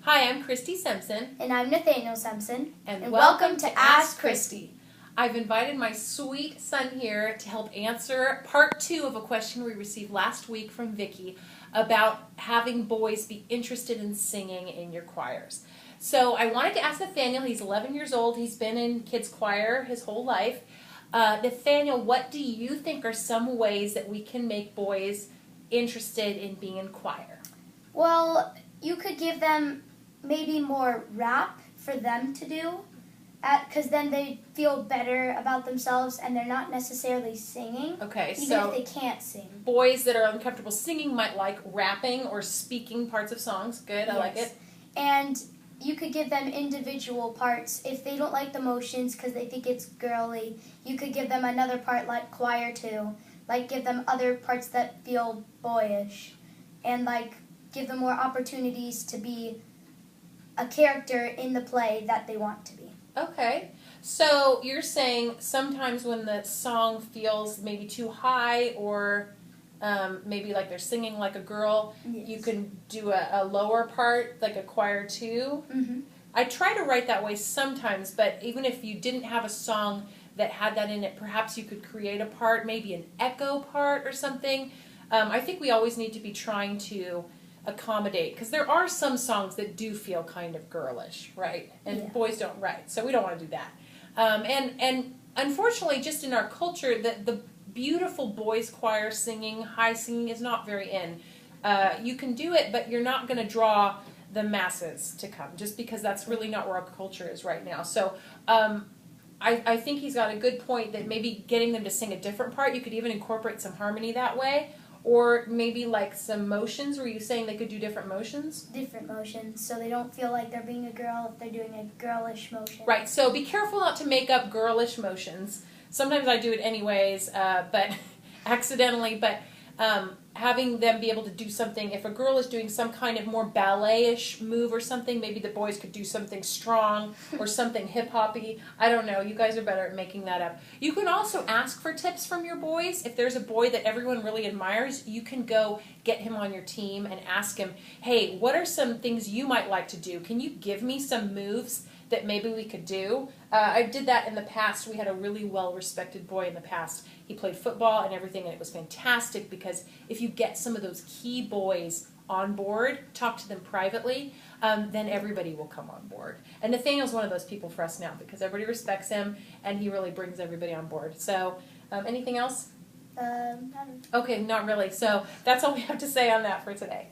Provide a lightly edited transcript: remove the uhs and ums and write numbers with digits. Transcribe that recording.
Hi, I'm Christy Simpson. And I'm Nathaniel Simpson. And welcome to Ask Christy. I've invited my sweet son here to help answer part 2 of a question we received last week from Vicki about having boys be interested in singing in your choirs. So I wanted to ask Nathaniel, he's 11 years old, he's been in kids choir his whole life. Nathaniel, what do you think are some ways that we can make boys interested in being in choir? Well, you could give them maybe more rap for them to do, because then they feel better about themselves and they're not necessarily singing, Okay, even so if they can't sing. Boys that are uncomfortable singing might like rapping or speaking parts of songs. Good, I like it. And you could give them individual parts. If they don't like the motions because they think it's girly, you could give them another part like choir too. Like give them other parts that feel boyish. And like give them more opportunities to be a character in the play that they want to be. Okay, so you're saying sometimes when the song feels maybe too high or maybe like they're singing like a girl, Yes. you can do a lower part, like a choir too. Mm-hmm. I try to write that way sometimes, but even if you didn't have a song that had that in it, perhaps you could create a part, maybe an echo part or something. I think we always need to be trying to accommodate, because there are some songs that do feel kind of girlish, right? And boys don't write, so we don't want to do that. And unfortunately, just in our culture, the beautiful boys choir singing, high singing is not very in. You can do it, but you're not going to draw the masses to come, just because that's really not where our culture is right now. So I think he's got a good point that maybe getting them to sing a different part, you could even incorporate some harmony that way. Or maybe like some motions. Were you saying they could do different motions? Different motions, so they don't feel like they're being a girl if they're doing a girlish motion. Right, so be careful not to make up girlish motions. Sometimes I do it anyways, but accidentally, but having them be able to do something, if a girl is doing some kind of more ballet-ish move or something, maybe the boys could do something strong or something hip-hoppy. I don't know, you guys are better at making that up. You can also ask for tips from your boys. If there's a boy that everyone really admires, you can go get him on your team and ask him, hey, what are some things you might like to do? Can you give me some moves that maybe we could do? I did that in the past. We had a really well-respected boy in the past. He played football and everything, and it was fantastic because if you get some of those key boys on board, talk to them privately, then everybody will come on board. And Nathaniel's one of those people for us now because everybody respects him, and he really brings everybody on board. So, anything else? Not Okay, not really. So that's all we have to say on that for today.